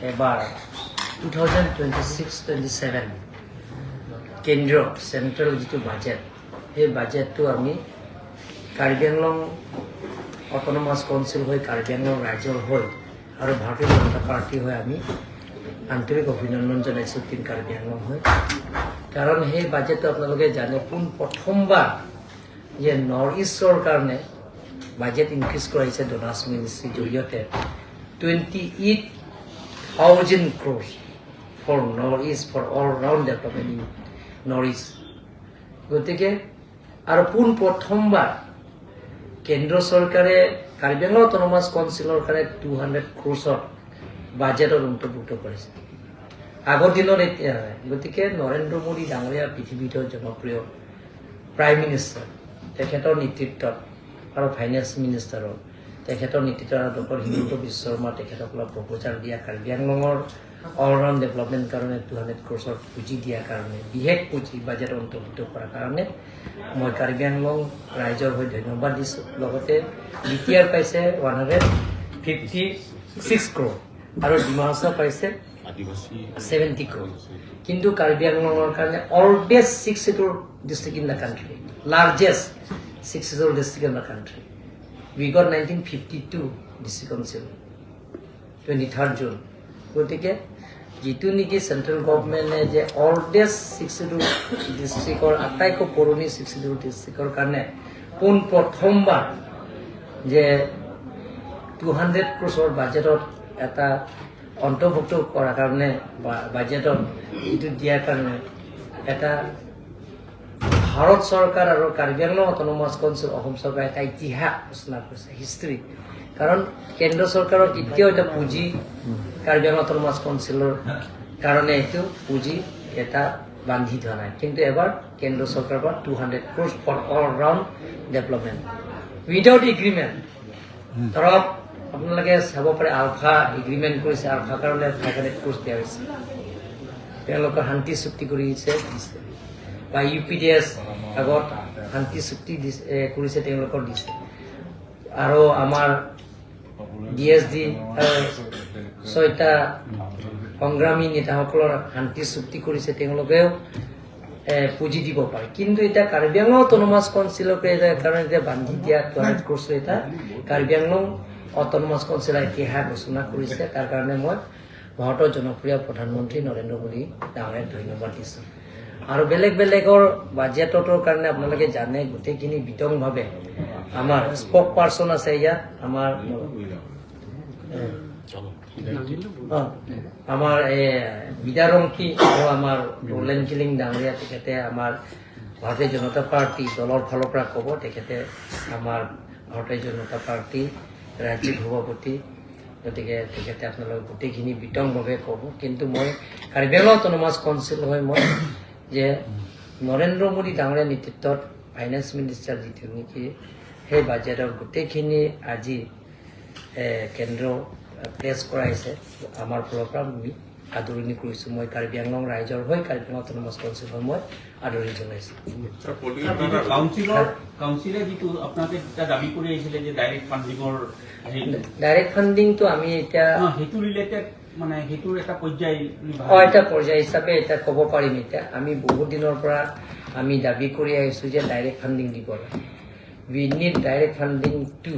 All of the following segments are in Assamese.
এবাৰ 2026-27 কেন্দ্ৰীয় চেন্ট্ৰেল যিটো বাজেট সেই বাজেটটো আমি কাৰ্বি আংলং অট'নমাছ কাউন্সিল হৈ কাৰ্বি আংলং ৰাইজৰ হৈ আৰু ভাৰতীয় জনতা পাৰ্টি হৈ আমি আন্তৰিক অভিনন্দন জনাইছোঁ টিম কাৰ্বি আংলং হৈ। কাৰণ সেই বাজেটটো আপোনালোকে জানে প্ৰথমবাৰ যে নৰ্থ ইষ্টৰ কাৰণে বাজেট ইনক্ৰিজ কৰাইছে ডোনাৰ্ছ মিনিষ্ট্ৰীৰ জৰিয়তে 28,000 crores for North East for all round development in North East. গতিকে আৰু প্ৰথমবাৰ কেন্দ্ৰ চৰকাৰে কাৰ্বি আংলং অট'নমাছ কাউন্সিলৰ কাৰণে 200 crores বাজেটত অন্তৰ্ভুক্ত কৰিছে। আগৰ দিনত এতিয়া গতিকে নৰেন্দ্ৰ মোদী ডাঙৰীয়া পৃথিৱীৰ জনপ্ৰিয় প্ৰাইম মিনিষ্টাৰ তেখেতৰ নেতৃত্বত আৰু ফাইনেন্স মিনিষ্টাৰৰ তেখেতৰ নেতৃত্বত আৰু ডক্টৰ হিমন্ত বিশ্ব শৰ্মা তেখেতসকলক প্ৰপ'জাল দিয়া কাৰ্বি আংলঙৰ অলৰাউণ্ড ডেভেলপমেণ্ট কাৰণে 200 crores পুঁজি দিয়াৰ কাৰণে বিশেষ পুঁজি বাজেট অন্তৰ্ভুক্ত কৰাৰ কাৰণে মই কাৰ্বি আংলং ৰাইজৰ হৈ ধন্যবাদ দিছোঁ। লগতে বিটিআৰ পাইছে 156 crore আৰু ডিমা হাছাও পাইছে 70 crore। কিন্তু কাৰ্বি আংলঙৰ কাৰণে oldest 6-schedule district in the country, largest 6-schedule district in the country. We got 1952 district council, 23rd June. গতিকে যিটো নেকি চেন্ট্ৰেল গভৰ্ণমেণ্টে যে oldest 6-schedule ডিষ্ট্ৰিক্টৰ আটাইতকৈ পুৰণি 6-schedule ডিষ্ট্ৰিক্টৰ কাৰণে প্ৰথমবাৰ যে 200 crores বাজেটত এটা অন্তৰ্ভুক্ত কৰাৰ কাৰণে বাজেটত এইটো দিয়াৰ কাৰণে এটা ভাৰত চৰকাৰ আৰু কাৰ্বি আংলং অট'নমাছ কাউন্সিল অসম চৰকাৰে এটা ইতিহাস ৰচনা কৰিছে, হিষ্ট্ৰী। কাৰণ কেন্দ্ৰ চৰকাৰৰ কেতিয়াও এটা পুঁজি কাৰ্বি আংলং অট'নমাছ কাউন্সিলৰ কাৰণে এইটো পুঁজি এটা বান্ধি থোৱা নাই। কিন্তু এবাৰ কেন্দ্ৰ চৰকাৰৰ পৰা 200 crores for all round development without agreement. ধৰক আপোনালোকে চাব পাৰে আলফা এগ্ৰিমেণ্ট কৰিছে, আলফাৰ কাৰণে 500 crores দিয়া হৈছে, তেওঁলোকে শান্তি চুক্তি কৰিছে দিছে, বা UPDS আগত শান্তি চুক্তি কৰিছে তেওঁলোকৰ দিছে, আৰু আমাৰ DSD 6টা সংগ্ৰামী নেতাসকলৰ শান্তি চুক্তি কৰিছে, তেওঁলোকেও পুঁজি দিব পাৰে। কিন্তু এতিয়া কাৰ্বি আংলং অট'নমাছ কাউন্সিলকে কাৰণে এতিয়া বান্ধি দিয়া 200 crores এটা কাৰ্বি আংলং অট'নমাছ কাউন্সিলৰ ইতিহাস ৰচনা কৰিছে। তাৰ কাৰণে মই ভাৰতৰ জনপ্ৰিয় প্ৰধানমন্ত্ৰী নৰেন্দ্ৰ মোদী ডাঙৰীয়াক ধন্যবাদ দিছোঁ। আৰু বেলেগ বেলেগৰ বাজেটৰ কাৰণে আপোনালোকে জানে গোটেইখিনি বিতংভাৱে আমাৰ স্পক পাৰ্চন আছে ইয়াত, আমাৰ বিদাৰংকী আৰু আমাৰ ৰোলেন কিলিং ডাঙৰীয়া তেখেতে আমাৰ ভাৰতীয় জনতা পাৰ্টি দলৰ ফালৰ পৰা ক'ব, তেখেতে আমাৰ ভাৰতীয় জনতা পাৰ্টি ৰাজ্যিক সভাপতি, গতিকে তেখেতে আপোনালোকে গোটেইখিনি বিতংভাৱে ক'ব। কিন্তু মই কাৰ্বি আংলং অট'নমাছ কাউন্সিল হৈ মই যে নৰেন্দ্ৰ মোদী ডাঙৰীয়া নেতৃত্বত ফাইনেন্স মিনিষ্টাৰ যিটো নেকি সেই বাজেটৰ গোটেইখিনি আজি কেন্দ্ৰ প্লেচ কৰাইছে, আমাৰ ফালৰ পৰা আমি আদৰণি কৰিছোঁ। মই কাৰ্বি আংলং ৰাইজৰ হৈ কাৰ্বি আংলং অট'নমাছ কাউন্সিল হৈ মই আদৰণি জনাইছোঁ। কাউন্সিলে যিটো আপোনালোকে দাবী কৰি আহিছিলে যে ডাইৰেক্ট ফাণ্ডিংটো আমি এতিয়া সেইটো ৰিলেটেড মানে সেইটোৰ এটা পৰ্যায় এটা পৰ্যায় হিচাপে এতিয়া ক'ব পাৰিম। এতিয়া আমি বহুত দিনৰ পৰা আমি দাবী কৰি আহিছোঁ যে ডাইৰেক্ট ফাণ্ডিং দিব লাগে। We need direct funding to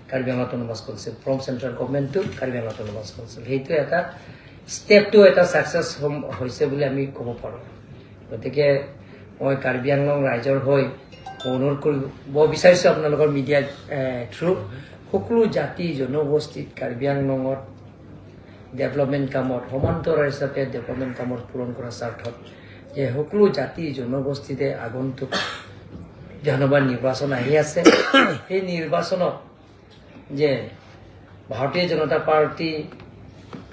Karbi Anglong autonomous council from central government to Karbi Anglong autonomous council. সেইটো এটা ষ্টেপটো এটা ছাকচেছ হৈছে বুলি আমি ক'ব পাৰোঁ। গতিকে মই কাৰ্বি আংলং ৰাইজৰ হৈ অনুৰোধ কৰিব বিচাৰিছোঁ আপোনালোকৰ মিডিয়া থ্ৰু সকলো জাতি জনগোষ্ঠীক কাৰ্বি আংলঙত ডেভেলপমেণ্ট কামত সমান্তৰাল হিচাপে ডেভেলপমেণ্ট কামত পূৰণ কৰাৰ স্বাৰ্থত যে সকলো জাতি জনগোষ্ঠীতে আগন্তুক জনসভাৰ নিৰ্বাচন আহি আছে, সেই নিৰ্বাচনত যে ভাৰতীয় জনতা পাৰ্টি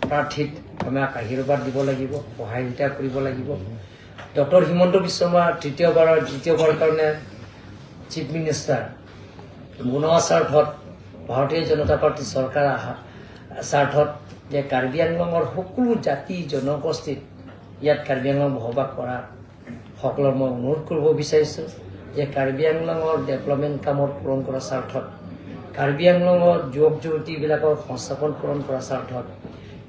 প্ৰাৰ্থীত আমাক আশীৰ্বাদ দিব লাগিব, সহায়িতা কৰিব লাগিব। ডক্টৰ হিমন্ত বিশ্ব শৰ্মা দ্বিতীয়বাৰৰ কাৰণে চিফ মিনিষ্টাৰ বনোৱা স্বাৰ্থত ভাৰতীয় জনতা পাৰ্টি চৰকাৰ স্বাৰ্থত যে কাৰ্বি আংলঙৰ সকলো জাতি জনগোষ্ঠীত ইয়াত কাৰ্বি আংলং বসবাস কৰা সকলৰ মই অনুৰোধ কৰিব বিচাৰিছোঁ যে কাৰ্বি আংলঙৰ ডেভেলপমেণ্ট কামত পূৰণ কৰাৰ স্বাৰ্থত, কাৰ্বি আংলঙৰ যুৱক যুৱতীবিলাকৰ সংস্থাপন পূৰণ কৰাৰ স্বাৰ্থত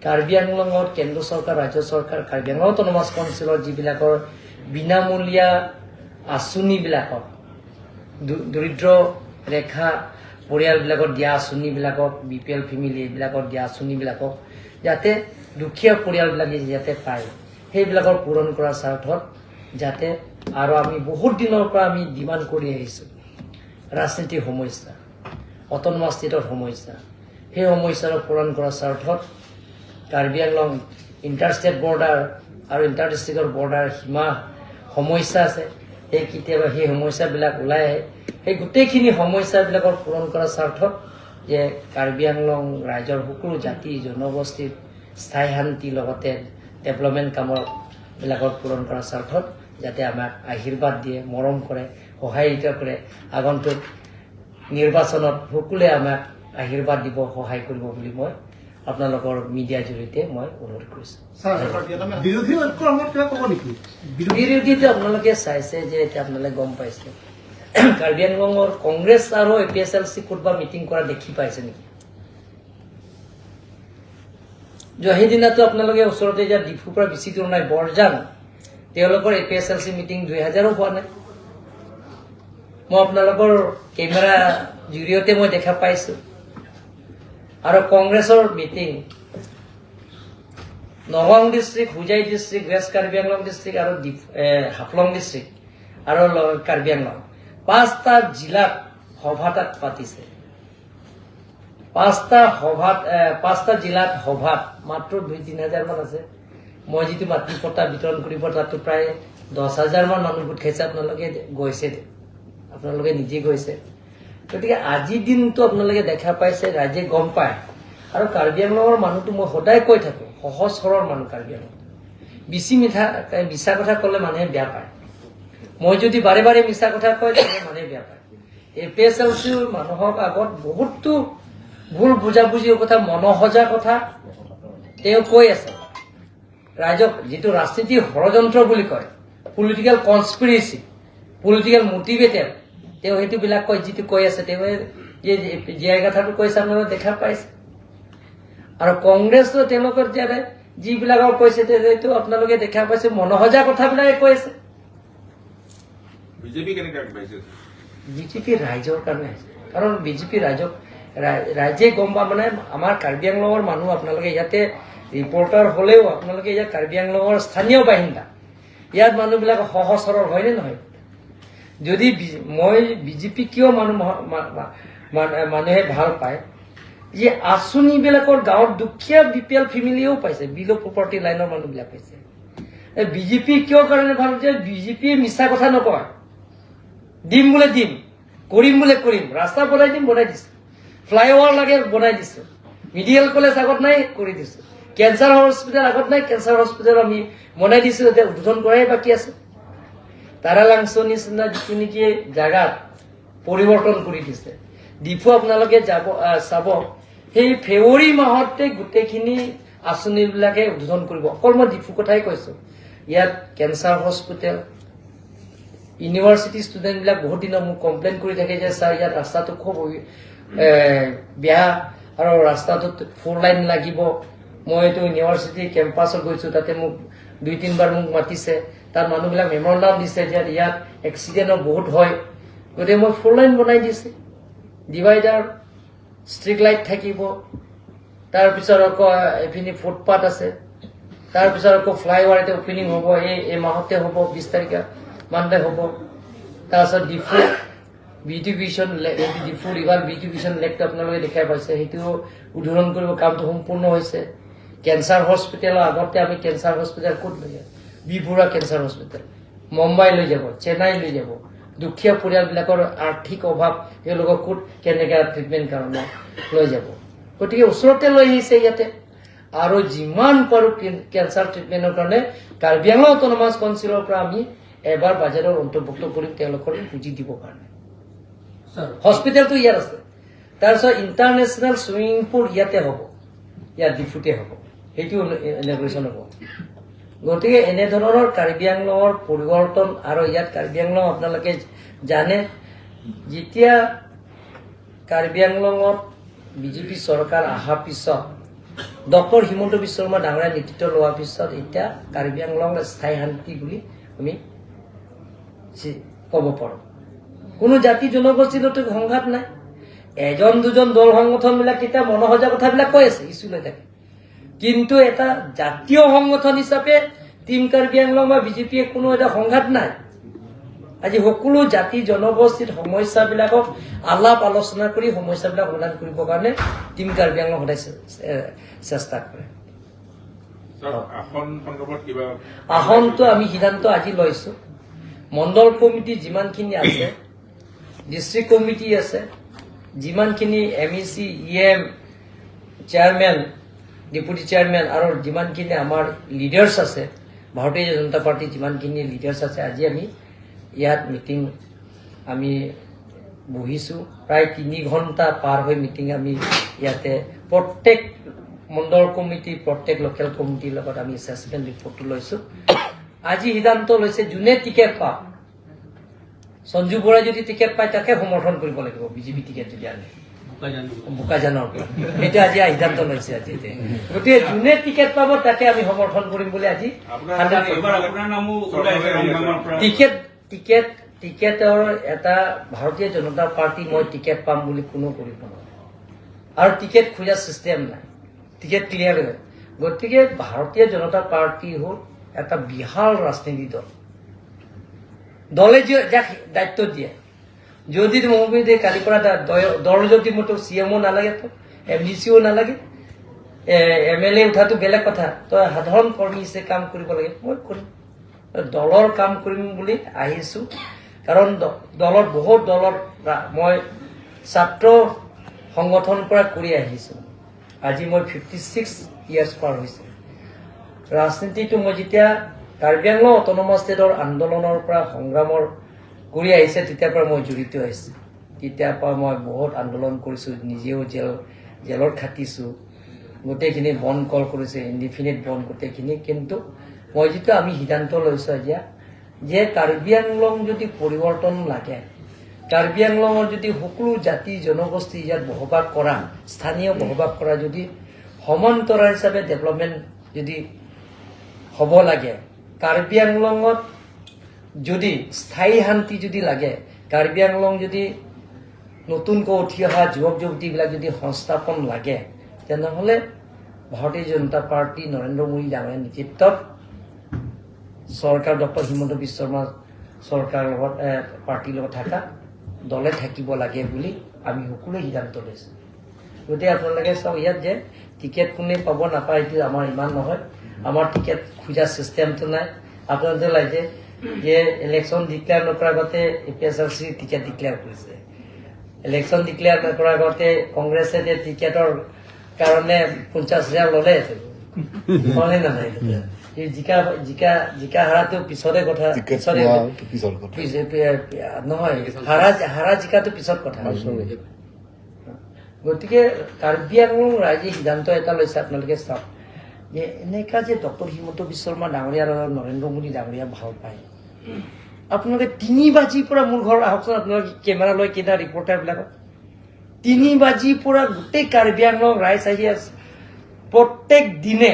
কাৰ্বি আংলঙত কেন্দ্ৰ চৰকাৰ ৰাজ্য চৰকাৰ কাৰ্বি আংলং অট'নমাছ কাউন্সিলৰ যিবিলাকৰ বিনামূলীয়া আঁচনিবিলাকক দৰিদ্ৰ ৰেখা পৰিয়ালবিলাকক দিয়া আঁচনিবিলাকক BPL ফেমিলি এইবিলাকক দিয়া আঁচনিবিলাকক যাতে দুখীয়া পৰিয়ালবিলাকে যাতে পায় সেইবিলাকৰ পূৰণ কৰাৰ স্বাৰ্থত যাতে আৰু আমি বহুত দিনৰ পৰা আমি ডিমাণ্ড কৰি আহিছোঁ ৰাজনীতিৰ সমস্যা অট'নমাছ ষ্টেটৰ সমস্যা সেই সমস্যাৰ পূৰণ কৰাৰ স্বাৰ্থত কাৰ্বি আংলং ইণ্টাৰষ্টেট বৰ্ডাৰ আৰু ইণ্টাৰ ডিষ্ট্ৰিক্টৰ বৰ্ডাৰ সীমা সমস্যা আছে সেই কেতিয়াবা সেই সমস্যাবিলাক ওলাই আহে সেই গোটেইখিনি সমস্যাবিলাকৰ পূৰণ কৰাৰ স্বাৰ্থত যে কাৰ্বি আংলং ৰাইজৰ সকলো জাতি জনগোষ্ঠীৰ স্থায়ী শান্তি লগতে ডেভেলপমেণ্ট কামবিলাকৰ পূৰণ কৰাৰ স্বাৰ্থত যাতে আমাক আশীৰ্বাদ দিয়ে মৰম কৰে সহায়িত কৰে আগন্তুক নিৰ্বাচনত সকলোৱে আমাক আশীৰ্বাদ দিব সহায় কৰিব বুলি মই আপোনালোকৰ মিডিয়াৰ জৰিয়তে মই অনুৰোধ কৰিছোঁ বিৰোধীটো আপোনালোকে চাইছে যে এতিয়া আপোনালোকে গম পাইছে কাৰ্বি আংলঙৰ কংগ্ৰেছ আৰু APSLC ক'ৰবাত মিটিং কৰা দেখি পাইছে নেকি সেইদিনাটো আপোনালোকে ওচৰতে এতিয়া ডিফুৰ পৰা বেছি দূৰ নাই বৰজান তেওঁলোকৰ APSLC মিটিং 2000 হোৱা নাই মই আপোনালোকৰ কেমেৰা জৰিয়তে মই দেখা পাইছোঁ আৰু কংগ্ৰেছৰ meeting Nagaon district Hojai district West Karbi Anglong district আৰু হাফলং ডিষ্ট্ৰিক্ট আৰু কাৰ্বি আংলং 5টা জিলাত সভা তাত পাতিছে 5টা জিলাত সভাত মাত্ৰ 2-3 হাজাৰ মান আছে মই যিটো মাতৃ পতা বিতৰণ কৰিব তাতো প্ৰায় 10,000 মান মানুহ গোট খাইছে আপোনালোকে গৈছে আপোনালোকে নিজে গৈছে গতিকে আজিৰ দিনটো আপোনালোকে দেখা পাইছে ৰাইজে গম পায় আৰু কাৰ্বি আংলঙৰ মানুহটো মই সদায় কৈ থাকোঁ সহজ সৰল মানুহ কাৰ্বি আংলং বেছি মিছা কথা ক'লে মানুহে বেয়া পায় মই যদি বাৰে বাৰে মিছা কথা কয় তেতিয়া মানুহে বেয়া পায় APSLC মানুহক আগত বহুতো ভুল বুজাবুজিৰ কথা মনসজা কথা তেওঁ কৈ আছে ৰাইজক যিটো ৰাজনীতিৰ ষড়যন্ত্ৰ বুলি কয় পলিটিকেল কনস্পিৰেচি পলিটিকেল মটিভেটেড তেওঁ সেইটোবিলাক কয় যিটো কৈ আছে তেওঁ জীয়াই কথাটো কৈছে আপোনালোকে দেখা পাইছে আৰু কংগ্ৰেছো তেওঁলোকৰ যিবিলাকক কৈছে সেইটো আপোনালোকে দেখা পাইছে মনসজা কথাবিলাকে কৈ আছে বিজেপি ৰাইজৰ কাৰণে আছে কাৰণ বিজেপি ৰাইজে গম পা মানে আমাৰ কাৰ্বি আংলঙৰ মানুহ আপোনালোকে ইয়াতে ৰিপৰ্টাৰ হ'লেও আপোনালোকে ইয়াত কাৰ্বি আংলঙৰ স্থানীয় বাসিন্দা ইয়াত মানুহবিলাক সহজ সৰল হয়নে নহয় যদি মই বিজেপি কিয় মানুহে ভাল পায় যে আঁচনিবিলাকৰ গাঁৱত দুখীয়া BPL ফেমিলিও পাইছে বিল' প্ৰপাৰ্টি লাইনৰ মানুহবিলাক পাইছে বিজেপি কিয় কাৰণে ভাল যে বিজেপিয়ে মিছা কথা নকয় দিম বোলে দিম কৰিম বোলে কৰিম ৰাস্তা বনাই দিম বনাই দিছে ফ্লাইঅভাৰ লাগে বনাই দিছো মেডিকেল কলেজ আগত নাই কৰি দিছো কেঞ্চাৰ হস্পিটেল আগত নাই কেঞ্চাৰ হস্পিটেল আমি বনাই দিছো এতিয়া উদ্বোধন কৰাই বাকী আছে তাৰালাংচ নিচিনা যিটো নেকি জাগাত পৰিৱৰ্তন কৰি দিছে ডিফু আপোনালোকে চাব সেই ফেব্ৰুৱাৰী মাহতে গোটেইখিনি আঁচনিবিলাকে উদ্বোধন কৰিব অকল মই ডিফু কথাই কৈছো ইয়াত কেঞ্চাৰ হস্পিটেল ইউনিভাৰ্চিটি ষ্টুডেণ্টবিলাক বহুত দিনৰ মোক কমপ্লেইন কৰি থাকে যে ছাৰ ইয়াত ৰাস্তাটো খুব বেয়া আৰু ৰাস্তাটোত 4 লাইন লাগিব মই এইটো ইউনিভাৰ্চিটি কেম্পাছত গৈছোঁ তাতে মোক 2-3 বাৰ মোক মাতিছে তাৰ মানুহবিলাক মেমৰেণ্ডাম দিছে যে ইয়াত এক্সিডেণ্টো বহুত হয় গতিকে মই 4 লাইন বনাই দিছে ডিভাইডাৰ ষ্ট্ৰিট লাইট থাকিব তাৰপিছত আকৌ এইখিনি ফুটপাথ আছে তাৰপিছত আকৌ ফ্লাইঅভাৰ এটা অপেনিং হ'ব এই মাহতে হ'ব 20 তাৰিখে মানডে হ'ব তাৰপিছত ডিফু বিউটিফিকেশ্যন ডিফু ৰিভাৰ বিউটিফিকেশ্যন লেকটো আপোনালোকে দেখাই পাইছে সেইটো উদ্বোধন কৰিব কামটো সম্পূৰ্ণ হৈছে কেঞ্চাৰ হস্পিটেলৰ আগতে আমি কেঞ্চাৰ হস্পিটেল ক'ত লৈ যাম বিপুৰা কেঞ্চাৰ হস্পিটেল মুম্বাই লৈ যাব চেন্নাই লৈ যাব দুখীয়া পৰিয়ালবিলাকৰ আৰ্থিক অভাৱ তেওঁলোকক ক'ত কেনেকৈ ট্ৰিটমেণ্ট কাৰণে লৈ যাব গতিকে ওচৰতে লৈ আহিছে ইয়াতে আৰু যিমান পাৰোঁ কেঞ্চাৰ ট্ৰিটমেণ্টৰ কাৰণে কাৰ্বি আংলং অট'নমাছ কাউন্সিলৰ পৰা আমি এবাৰ বাজেটৰ অন্তৰ্ভুক্ত কৰিম তেওঁলোকৰ পুঁজি দিবৰ কাৰণে হস্পিটেলটো ইয়াত আছে তাৰপিছত ইণ্টাৰনেশ্যনেল চুইমিং পুল ইয়াতে হ'ব ইয়াত ডিফুতে হ'ব সেইটো ইনগ্ৰেশ্যন হ'ব গতিকে এনেধৰণৰ কাৰ্বি আংলঙৰ পৰিৱৰ্তন আৰু ইয়াত কাৰ্বি আংলং আপোনালোকে জানে যেতিয়া কাৰ্বি আংলঙত বিজেপি চৰকাৰ অহাৰ পিছত ডক্টৰ হিমন্ত বিশ্ব শৰ্মা ডাঙৰীয়াৰ নেতৃত্ব লোৱাৰ পিছত এতিয়া কাৰ্বি আংলং স্থায়ী শান্তি বুলি আমি ক'ব পাৰোঁ। কোনো জাতি জনগোষ্ঠীৰ লগত সংঘাত নাই। এজন দুজন দল সংগঠনবিলাক তেতিয়া মনোসজা কথাবিলাক কৈ আছে, ইছ্যু লৈ থাকে। কিন্তু এটা জাতীয় সংগঠন হিচাপে টিম কাৰ্বি আংলং বা বিজেপিয়ে কোনো এটা সংঘাত নাই। আজি সকলো জাতি জনগোষ্ঠীৰ সমস্যাবিলাকক আলাপ আলোচনা কৰি সমস্যাবিলাক সমাধান কৰিবৰ কাৰণে টিম কাৰ্বি আংলং সদায় চেষ্টা কৰে। আসনটো আমি সিদ্ধান্ত আজি লৈছো, মণ্ডল কমিটি যিমানখিনি আছে, ডিষ্ট্ৰিক্ট কমিটি আছে, যিমানখিনি MEC EM chairman, deputy chairman আৰু যিমানখিনি আমাৰ লিডাৰ্ছ আছে, ভাৰতীয় জনতা পাৰ্টিৰ যিমানখিনি লিডাৰ্ছ আছে, আজি আমি ইয়াত মিটিং আমি বহিছোঁ। প্ৰায় 3 ঘণ্টা পাৰ হৈ মিটিং আমি ইয়াতে প্ৰত্যেক মণ্ডল কমিটি, প্ৰত্যেক লোকেল কমিটিৰ লগত আমি এছেছমেণ্ট ৰিপৰ্টটো লৈছোঁ। আজি সিদ্ধান্ত লৈছে যোনে টিকেট পাওক, সঞ্জু বৰাই যদি টিকেট পায় তাকে সমৰ্থন কৰিব লাগিব, বিজেপি টিকেট যদি আনে বোকাজানৰ পৰা। সেইটো আজি সিদ্ধান্ত লৈছে। আজি গতিকে যোনে টিকেট পাব তাকে আমি সমৰ্থন কৰিম বুলি আজি টিকেটৰ এটা ভাৰতীয় জনতা পাৰ্টি মই টিকেট পাম বুলি কোনো কৰিব নোৱাৰে, আৰু টিকেট খোজা চিষ্টেম নাই, টিকেট ক্লিয়াৰ হয়। গতিকে ভাৰতীয় জনতা পাৰ্টি হ'ল এটা বিশাল ৰাজনীতি দল। দলে যাক দায়িত্ব দিয়ে, যদি মহম্মদে কালিৰ পৰা দল যদি মোৰ CMO নালাগে, তো MDCও নালাগে, MLA উঠাটো বেলেগ কথা, তই সাধাৰণ কৰ্মী হিচাপে কাম কৰিব লাগে, মই কৰিম। দলৰ কাম কৰিম বুলি আহিছোঁ, কাৰণ দলৰ বহুত দলৰ মই ছাত্ৰ সংগঠনৰ পৰা কৰি আহিছোঁ। আজি মই 56 ইয়াৰ্ছ পাৰ হৈছে ৰাজনীতিটো। মই যেতিয়া কাৰ্বি আংলং অট'নমাছ ষ্টেটৰ আন্দোলনৰ পৰা সংগ্ৰামৰ কৰি আহিছে, তেতিয়াৰ পৰা মই জড়িত হৈছোঁ। তেতিয়াৰ পৰা মই বহুত আন্দোলন কৰিছোঁ, নিজেও জেলত খাটিছোঁ, গোটেইখিনি বন্ধ কল কৰিছোঁ, ইনডিফিনিট বন্ধ গোটেইখিনি। কিন্তু মই যিটো আমি সিদ্ধান্ত লৈছোঁ এতিয়া, যে কাৰ্বি আংলং যদি পৰিৱৰ্তন লাগে, কাৰ্বি আংলঙৰ যদি সকলো জাতি জনগোষ্ঠী ইয়াত বসবাস কৰা, স্থানীয় বসবাস কৰা যদি সমান্তৰাল হিচাপে ডেভেলপমেণ্ট যদি হ'ব লাগে, কাৰ্বি আংলঙত যদি স্থায়ী শান্তি যদি লাগে, কাৰ্বি আংলং যদি নতুনকৈ উঠি অহা যুৱক যুৱতীবিলাক যদি সংস্থাপন লাগে, তেনেহ'লে ভাৰতীয় জনতা পাৰ্টি নৰেন্দ্ৰ মোদী ডাঙৰীয়াৰ নেতৃত্বত চৰকাৰ, ডক্টৰ হিমন্ত বিশ্ব শৰ্মা চৰকাৰৰ লগত পাৰ্টিৰ লগত থকা দলে থাকিব লাগে বুলি আমি সকলোৱে সিদ্ধান্ত লৈছোঁ। গতিকে আপোনালোকে চাওক, ইয়াত যে টিকেট কোনে পাব নাপায় এইটো আমাৰ ইমান নহয়, আমাৰ টিকেট খোজা চিষ্টেমটো নাই। আপোনালোকে লাগে যে ইলেকশ্যন ডিক্লেয়াৰ নকৰাৰ আগতে APSRC টিকেট ডিক্লেয়াৰ কৰিছে, ইলেকশ্যন ডিক্লেয়াৰ নকৰাৰ আগতে কংগ্ৰেছে যে টিকেটৰ কাৰণে 50,000 ল'লে, হয়নে নহয়? জিকা হাৰাটো পিছতে কথা, নহয় হাৰা জিকাটো পিছত কথা। গতিকে কাৰ্বি আংলং ৰাইজে সিদ্ধান্ত এটা লৈছে, আপোনালোকে চাওক, যে এনেকা যে ডক্টৰ হিমন্ত বিশ্ব শৰ্মা ডাঙৰীয়া আৰু নৰেন্দ্ৰ মোদী ডাঙৰীয়া ভাল পায়। আপোনালোকে 3 বাজিৰ পৰা মোৰ ঘৰ আহকচোন, আপোনালোকে কেমেৰা লৈ কেইটা ৰিপৰ্টাৰবিলাকক 3 বাজিৰ পৰা গোটেই কাৰ্বি আংলং ৰাইজ আহি আছে। প্ৰত্যেক দিনে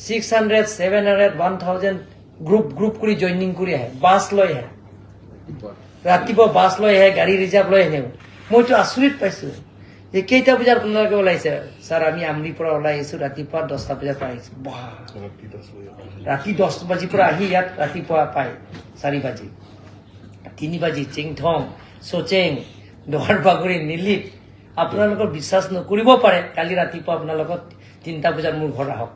600, 700, 1000 গ্ৰুপ কৰি জইনিং কৰি আহে, বাছ লৈ আহে, ৰাতিপুৱা বাছ লৈ আহে, গাড়ী ৰিজাৰ্ভ লৈ আহে। মইতো আচৰিত পাইছোঁ যে কেইটা বজাত আপোনালোকে ওলাইছে? ছাৰ আমি আমৰিৰ পৰা ওলাই আহিছোঁ, ৰাতিপুৱা 10টা বজাৰ পৰা আহিছোঁ। ৰাতি 10 বাজিৰ পৰা আহি ইয়াত ৰাতিপুৱা পায় 4 বাজি, 3 বাজি চিংথং, চচেং, দোৱাৰবাগৰি, নিলিত। আপোনালোকৰ বিশ্বাস নকৰিব পাৰে, কালি ৰাতিপুৱা আপোনালোকৰ 3টা বজাত মোৰ ঘৰ আহক।